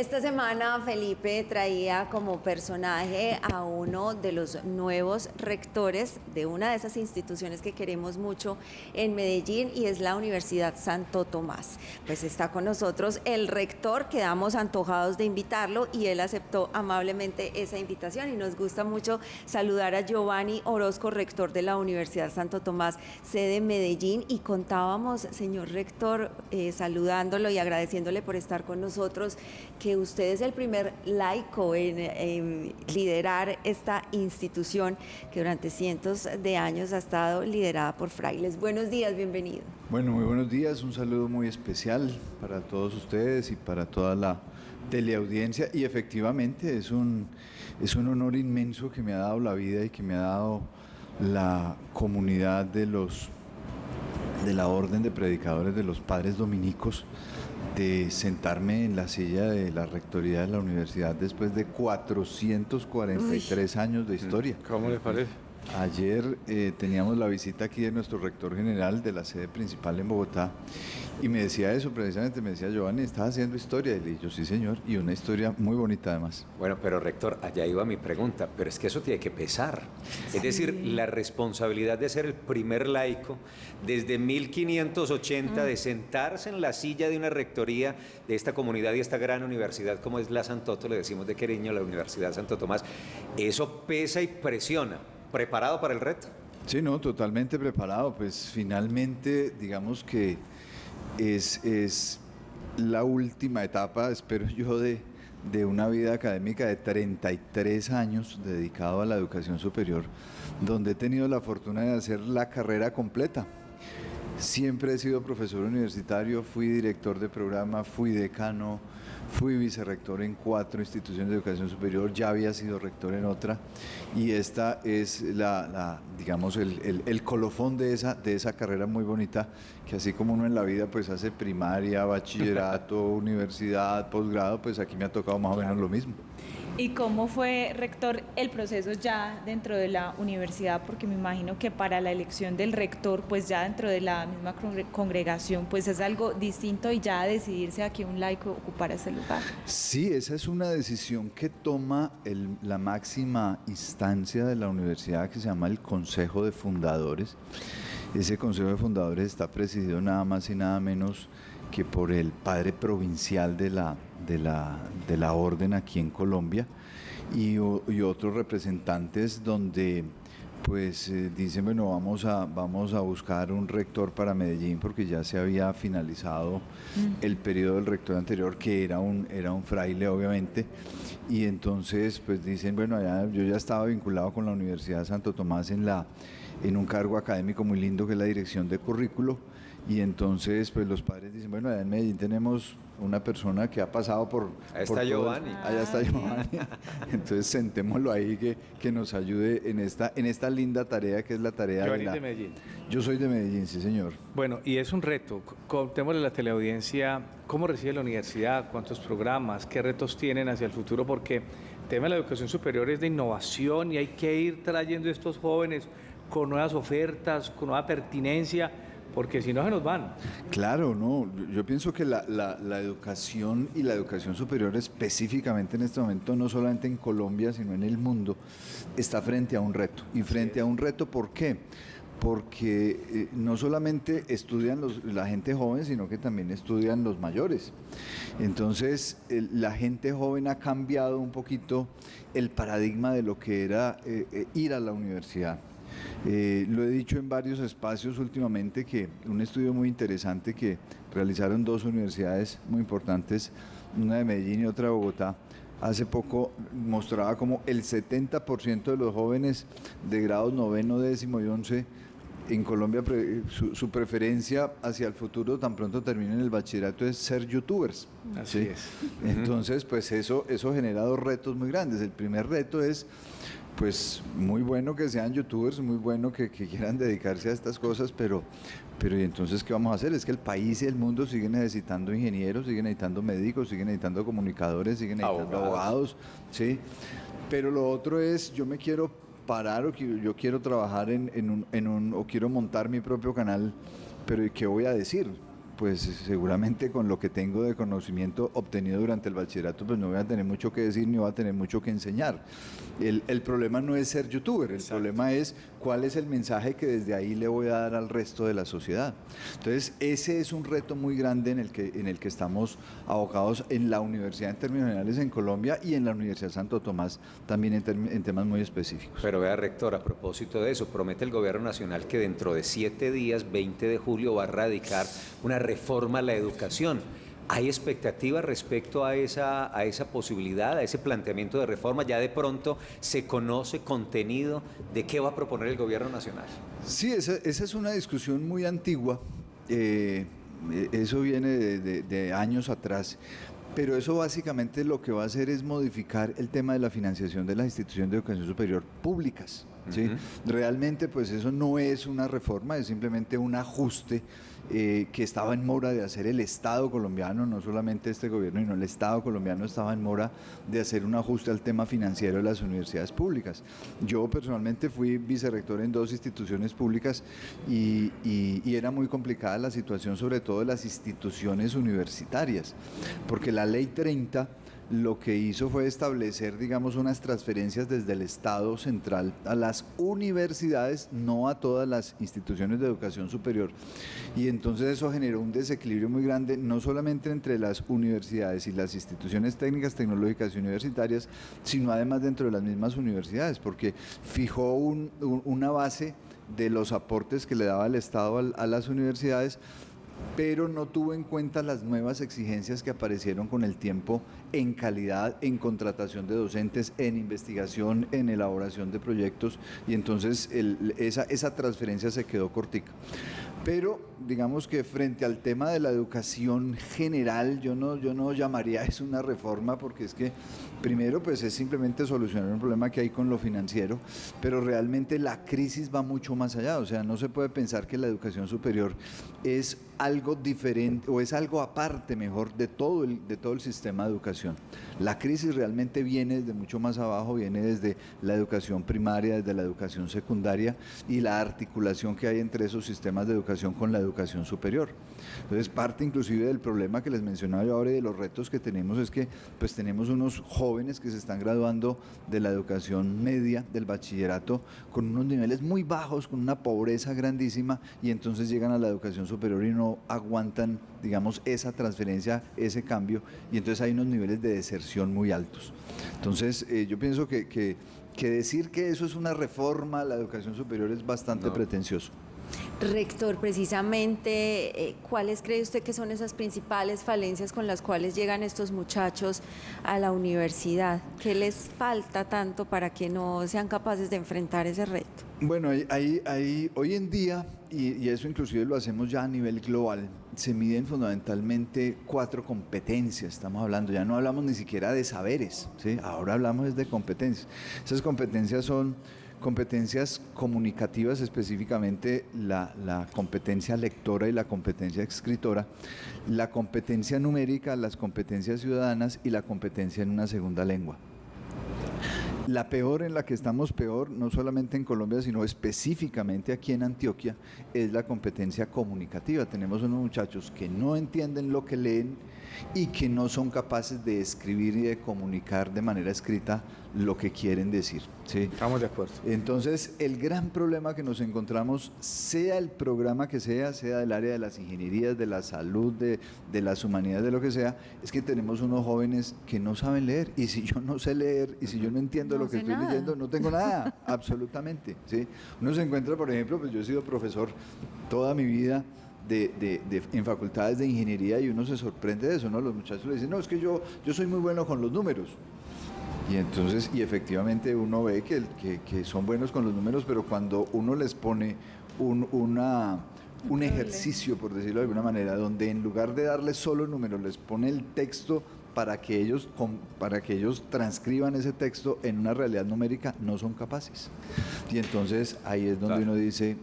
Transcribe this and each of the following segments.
Esta semana Felipe traía como personaje a uno de los nuevos rectores de una de esas instituciones que queremos mucho en Medellín y es la Universidad Santo Tomás. Pues está con nosotros el rector, quedamos antojados de invitarlo y él aceptó amablemente esa invitación y nos gusta mucho saludar a Giovanni Orozco, rector de la Universidad Santo Tomás, sede Medellín, y contábamos, señor rector, saludándolo y agradeciéndole por estar con nosotros, que usted es el primer laico en liderar esta institución que durante cientos de años ha estado liderada por frailes. Buenos días, bienvenido. Bueno, muy buenos días, un saludo muy especial para todos ustedes y para toda la teleaudiencia, y efectivamente es un honor inmenso que me ha dado la vida y que me ha dado la comunidad de la Orden de Predicadores de los Padres Dominicos, de sentarme en la silla de la rectoría de la universidad después de 443 años de historia. ¿Cómo le parece? Ayer teníamos la visita aquí de nuestro rector general de la sede principal en Bogotá y me decía eso precisamente, me decía: Giovanni, ¿estás haciendo historia? Y le dije yo: sí, señor, y una historia muy bonita además. Bueno, pero rector, allá iba mi pregunta, pero es que eso tiene que pesar. Es decir, la responsabilidad de ser el primer laico desde 1580, de sentarse en la silla de una rectoría de esta comunidad y esta gran universidad como es la Santoto, le decimos de cariño, la Universidad Santo Tomás, eso pesa y presiona. ¿Preparado para el reto? Sí, no, totalmente preparado. Pues finalmente, digamos que es la última etapa, espero yo, de una vida académica de 33 años dedicado a la educación superior, donde he tenido la fortuna de hacer la carrera completa. Siempre he sido profesor universitario, fui director de programa, fui decano, fui vicerrector en 4 instituciones de educación superior, ya había sido rector en otra, y esta es digamos, el colofón de esa carrera muy bonita, que así como uno en la vida pues hace primaria, bachillerato, universidad, posgrado, pues aquí me ha tocado más o menos lo mismo. ¿Y cómo fue, rector, el proceso ya dentro de la universidad? Porque me imagino que para la elección del rector, pues ya dentro de la misma congregación, pues es algo distinto, y ya decidirse a que un laico ocupara ese lugar. Sí, esa es una decisión que toma la máxima instancia de la universidad, que se llama el Consejo de Fundadores. Ese Consejo de Fundadores está presidido nada más y nada menos que por el padre provincial de la orden aquí en Colombia y otros representantes, donde pues dicen: bueno, vamos a buscar un rector para Medellín, porque ya se había finalizado el periodo del rector anterior, que era un fraile, obviamente, y entonces pues dicen: bueno, yo ya estaba vinculado con la Universidad Santo Tomás en un cargo académico muy lindo, que es la dirección de currículo, y entonces pues los padres dicen: bueno, allá en Medellín tenemos una persona que ha pasado por... Ahí está Giovanni. Allá está Giovanni. Entonces sentémoslo ahí, que nos ayude en esta linda tarea, que es la tarea Giovanni de Medellín. Yo soy de Medellín, sí, señor. Bueno, y es un reto. Contémosle a la teleaudiencia cómo recibe la universidad, cuántos programas, qué retos tienen hacia el futuro, porque el tema de la educación superior es de innovación y hay que ir trayendo a estos jóvenes con nuevas ofertas, con nueva pertinencia, porque si no se nos van. Claro, no, yo pienso que la educación y la educación superior específicamente en este momento, no solamente en Colombia, sino en el mundo, está frente a un reto. Y frente a un reto, ¿por qué? Porque no solamente estudian la gente joven, sino que también estudian los mayores. Entonces, la gente joven ha cambiado un poquito el paradigma de lo que era ir a la universidad. Lo he dicho en varios espacios últimamente, que un estudio muy interesante que realizaron 2 universidades muy importantes, una de Medellín y otra de Bogotá, hace poco mostraba como el 70% de los jóvenes de grados 9º, 10º y 11 en Colombia, su preferencia hacia el futuro, tan pronto terminen el bachillerato, es ser youtubers. Así es. Entonces, pues eso genera 2 retos muy grandes. El primer reto es, pues, muy bueno que sean youtubers, muy bueno que quieran dedicarse a estas cosas, pero ¿y entonces qué vamos a hacer? Es que el país y el mundo siguen necesitando ingenieros, siguen necesitando médicos, siguen necesitando comunicadores, siguen necesitando abogados, ¿sí? Pero lo otro es: yo me quiero parar, o que yo quiero trabajar o quiero montar mi propio canal, pero ¿y qué voy a decir? pues seguramente con lo que tengo de conocimiento obtenido durante el bachillerato, pues no voy a tener mucho que decir ni voy a tener mucho que enseñar. El problema no es ser youtuber, el problema es cuál es el mensaje que desde ahí le voy a dar al resto de la sociedad. Entonces, ese es un reto muy grande en el que estamos abocados en la universidad en términos generales en Colombia y en la Universidad Santo Tomás también en temas muy específicos. Pero vea, rector, a propósito de eso, promete el gobierno nacional que dentro de 7 días, 20 de julio, va a radicar una reforma a la educación. ¿Hay expectativa respecto a esa posibilidad, a ese planteamiento de reforma? ¿Ya de pronto se conoce contenido de qué va a proponer el gobierno nacional? Sí, esa es una discusión muy antigua, eso viene de años atrás, pero eso básicamente lo que va a hacer es modificar el tema de la financiación de las instituciones de educación superior públicas. ¿Sí? Realmente pues eso no es una reforma, es simplemente un ajuste que estaba en mora de hacer el Estado colombiano, no solamente este gobierno, sino el Estado colombiano estaba en mora de hacer un ajuste al tema financiero de las universidades públicas. Yo personalmente fui vicerrector en 2 instituciones públicas y era muy complicada la situación, sobre todo de las instituciones universitarias, porque la Ley 30 lo que hizo fue establecer, digamos, unas transferencias desde el Estado central a las universidades, no a todas las instituciones de educación superior. Y entonces eso generó un desequilibrio muy grande, no solamente entre las universidades y las instituciones técnicas, tecnológicas y universitarias, sino además dentro de las mismas universidades, porque fijó una base de los aportes que le daba el Estado a las universidades, pero no tuvo en cuenta las nuevas exigencias que aparecieron con el tiempo en calidad, en contratación de docentes, en investigación, en elaboración de proyectos, y entonces esa transferencia se quedó cortica. Pero digamos que frente al tema de la educación general, yo no llamaría eso una reforma, porque es que primero pues es simplemente solucionar un problema que hay con lo financiero, pero realmente la crisis va mucho más allá. O sea, no se puede pensar que la educación superior es algo diferente o es algo aparte, mejor, de todo el sistema de educación. La crisis realmente viene desde mucho más abajo, viene desde la educación primaria, desde la educación secundaria y la articulación que hay entre esos sistemas de educación con la educación superior. Entonces, parte inclusive del problema que les mencionaba yo ahora y de los retos que tenemos es que pues tenemos unos jóvenes que se están graduando de la educación media, del bachillerato, con unos niveles muy bajos, con una pobreza grandísima, y entonces llegan a la educación superior y no aguantan, digamos, esa transferencia, ese cambio, y entonces hay unos niveles de deserción muy altos. Entonces, yo pienso que decir que eso es una reforma a la educación superior es bastante pretencioso. Rector, precisamente, ¿cuáles cree usted que son esas principales falencias con las cuales llegan estos muchachos a la universidad? ¿Qué les falta tanto para que no sean capaces de enfrentar ese reto? Bueno, hoy en día, y eso inclusive lo hacemos ya a nivel global, se miden fundamentalmente 4 competencias, estamos hablando, ya no hablamos ni siquiera de saberes, ¿sí? Ahora hablamos de competencias. Esas competencias son competencias comunicativas, específicamente la competencia lectora y la competencia escritora, la competencia numérica, las competencias ciudadanas y la competencia en una segunda lengua. La peor, en la que estamos peor, no solamente en Colombia, sino específicamente aquí en Antioquia, es la competencia comunicativa. Tenemos unos muchachos que no entienden lo que leen y que no son capaces de escribir y de comunicar de manera escrita lo que quieren decir, ¿sí? Estamos de acuerdo. Entonces, el gran problema que nos encontramos, sea el programa que sea del área de las ingenierías, de la salud, de las humanidades, de lo que sea, es que tenemos unos jóvenes que no saben leer, y si yo no sé leer, y si yo no entiendo lo que estoy leyendo, no tengo nada, absolutamente, ¿sí? Uno se encuentra, por ejemplo, pues yo he sido profesor toda mi vida en facultades de ingeniería, y uno se sorprende de eso, ¿no? Los muchachos le dicen, no, es que yo soy muy bueno con los números. Y entonces, y efectivamente uno ve que son buenos con los números, pero cuando uno les pone un ejercicio, por decirlo de alguna manera, donde en lugar de darles solo números, les pone el texto para que ellos transcriban ese texto en una realidad numérica, no son capaces. Y entonces ahí es donde uno dice,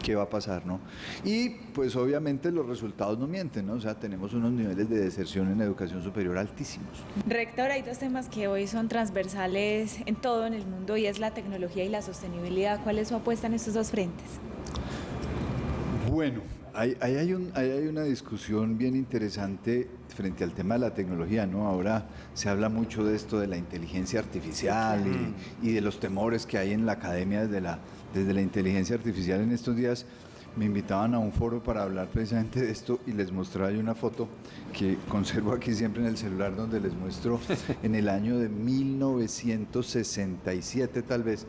¿qué va a pasar, no? Y pues obviamente los resultados no mienten, ¿no? O sea, tenemos unos niveles de deserción en educación superior altísimos. Rector, hay 2 temas que hoy son transversales en todo en el mundo, y es la tecnología y la sostenibilidad. ¿Cuál es su apuesta en estos 2 frentes? Bueno, ahí hay una discusión bien interesante frente al tema de la tecnología, ¿no? Ahora se habla mucho de esto de la inteligencia artificial y de los temores que hay en la academia desde la inteligencia artificial. En estos días me invitaban a un foro para hablar precisamente de esto y les mostraba yo una foto que conservo aquí siempre en el celular, donde les muestro en el año de 1967 tal vez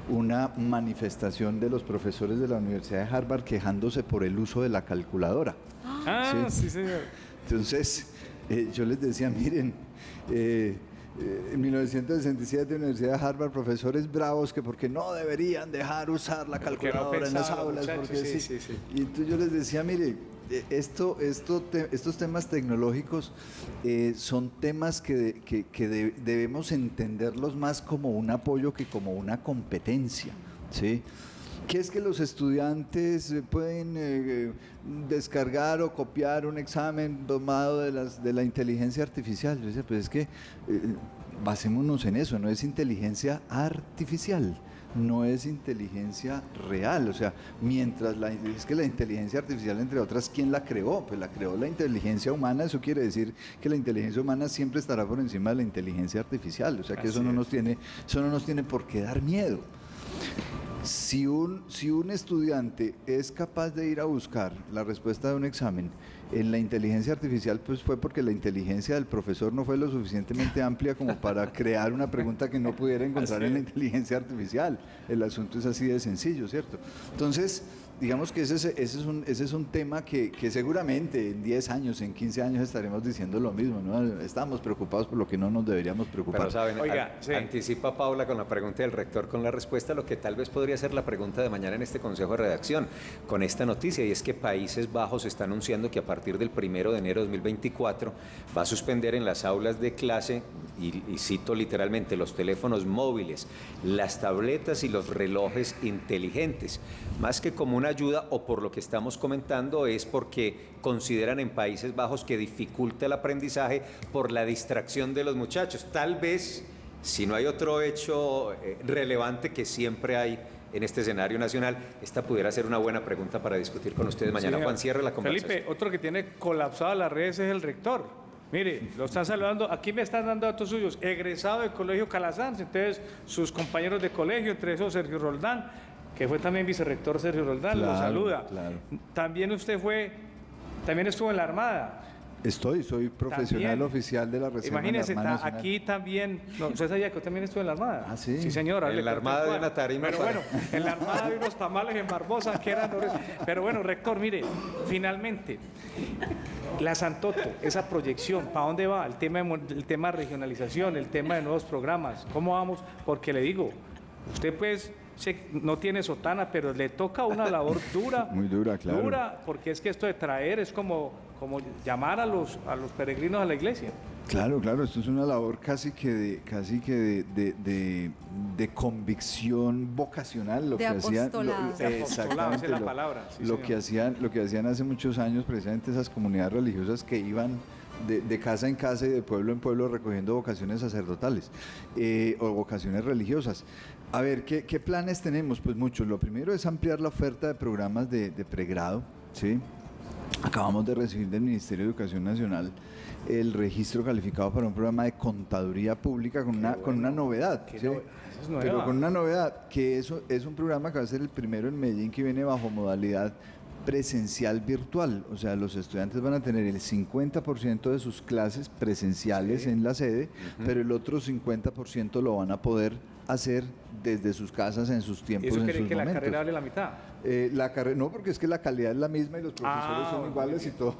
una manifestación de los profesores de la Universidad de Harvard quejándose por el uso de la calculadora. Sí, señor. Entonces yo les decía, miren, en 1967 Universidad de Harvard, profesores bravos que porque no deberían dejar usar la calculadora en las aulas, porque sí. Y entonces yo les decía, mire, estos temas tecnológicos son temas que debemos entenderlos más como un apoyo que como una competencia, ¿sí? ¿Qué es que los estudiantes pueden descargar o copiar un examen tomado de la inteligencia artificial? Yo decía, pues es que basémonos en eso, no es inteligencia artificial, no es inteligencia real. O sea, es que la inteligencia artificial, entre otras, ¿quién la creó? Pues la creó la inteligencia humana. Eso quiere decir que la inteligencia humana siempre estará por encima de la inteligencia artificial. O sea, que eso no nos tiene por qué dar miedo. Si un estudiante es capaz de ir a buscar la respuesta de un examen en la inteligencia artificial, pues fue porque la inteligencia del profesor no fue lo suficientemente amplia como para crear una pregunta que no pudiera encontrar en la inteligencia artificial. El asunto es así de sencillo, ¿cierto? Entonces, digamos que ese es un tema que seguramente en 10 años, en 15 años estaremos diciendo lo mismo, ¿no? Estamos preocupados por lo que no nos deberíamos preocupar. Pero saben, Oiga, sí. Anticipa Paula con la pregunta del rector con la respuesta, lo que tal vez podría ser la pregunta de mañana en este Consejo de Redacción, con esta noticia, y es que Países Bajos está anunciando que a partir del 1 de enero de 2024 va a suspender en las aulas de clase, y cito literalmente, los teléfonos móviles, las tabletas y los relojes inteligentes, más que como una ayuda, o por lo que estamos comentando, es porque consideran en Países Bajos que dificulta el aprendizaje por la distracción de los muchachos. Tal vez, si no hay otro hecho relevante que siempre hay en este escenario nacional, esta pudiera ser una buena pregunta para discutir con ustedes mañana. Juan, cierre la conversación. Felipe, otro que tiene colapsadas las redes es el rector. Mire, lo están saludando, aquí me están dando datos suyos, egresado del Colegio Calasanz, entonces sus compañeros de colegio, entre esos Sergio Roldán, que fue también vicerrector Sergio Roldán, lo saluda. Claro. También también estuvo en la Armada. Soy profesional También, oficial de la Reserva imagínese, Nacional. Aquí también, ¿usted sabía que también estuvo en la Armada? Ah, sí. Sí, señora. En la Armada de una tarima. Pero bueno, en la Armada de unos tamales en Barbosa que eran... Pero bueno, rector, mire, finalmente, la Santoto, esa proyección, ¿para dónde va? El tema de regionalización, el tema de nuevos programas, ¿cómo vamos? Porque le digo, usted pues... no tiene sotana, pero le toca una labor dura. Muy dura, claro. Dura, porque es que esto de traer es como llamar a los peregrinos a la iglesia. Claro, esto es una labor casi que de convicción vocacional, lo de que hacían, apostolado. exactamente, Esa es la palabra. Sí, lo que hacían hace muchos años precisamente esas comunidades religiosas que iban de casa en casa y de pueblo en pueblo recogiendo vocaciones sacerdotales o vocaciones religiosas. A ver, ¿qué planes tenemos? Pues muchos. Lo primero es ampliar la oferta de programas de pregrado, ¿sí? Acabamos de recibir del Ministerio de Educación Nacional el registro calificado para un programa de contaduría pública con una novedad, ¿sí? Pero con una novedad, que eso es un programa que va a ser el primero en Medellín, que viene bajo modalidad presencial virtual. O sea, los estudiantes van a tener el 50% de sus clases presenciales en la sede, pero el otro 50% lo van a poder hacer desde sus casas en sus tiempos, ¿Eso en quiere sus que momentos. La carrera vale la mitad? La carrera no, porque es que la calidad es la misma y los profesores son iguales y todo.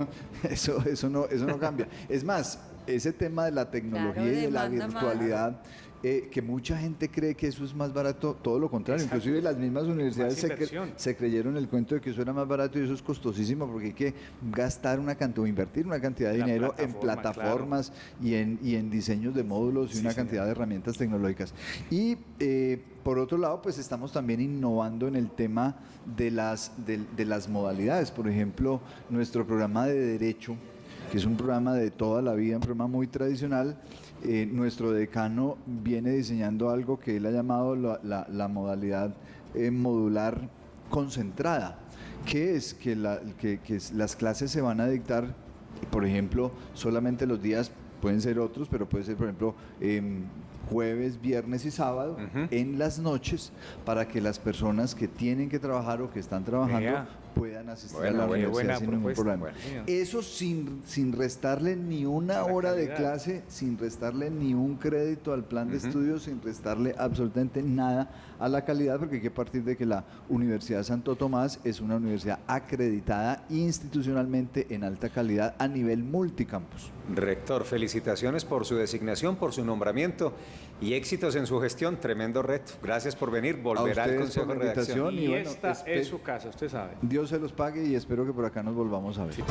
Eso no cambia. Es más, ese tema de la tecnología y de la virtualidad, que mucha gente cree que eso es más barato, todo lo contrario. Exacto. Inclusive las mismas universidades se creyeron el cuento de que eso era más barato y eso es costosísimo, porque hay que gastar o invertir una cantidad de dinero en plataformas, claro, y en diseños de módulos y una cantidad de herramientas tecnológicas. Y por otro lado, pues estamos también innovando en el tema de las modalidades. Por ejemplo, nuestro programa de Derecho, que es un programa de toda la vida, un programa muy tradicional. Nuestro decano viene diseñando algo que él ha llamado la modalidad modular concentrada, que es que las clases se van a dictar, por ejemplo, solamente los días, pueden ser otros, pero puede ser, por ejemplo, jueves, viernes y sábado, en las noches, para que las personas que tienen que trabajar o que están trabajando puedan asistir a la universidad sin ningún problema. Eso sin restarle ni una hora de clase, sin restarle ni un crédito al plan de estudios, sin restarle absolutamente nada a la calidad, porque hay que partir de que la Universidad Santo Tomás es una universidad acreditada institucionalmente en alta calidad a nivel multicampus. Rector, felicitaciones por su designación, por su nombramiento y éxitos en su gestión. Tremendo reto. Gracias por venir. Volverá al Consejo de Redacción. Y bueno, esta es su casa, usted sabe. Dios se los pague y espero que por acá nos volvamos a ver. Sí.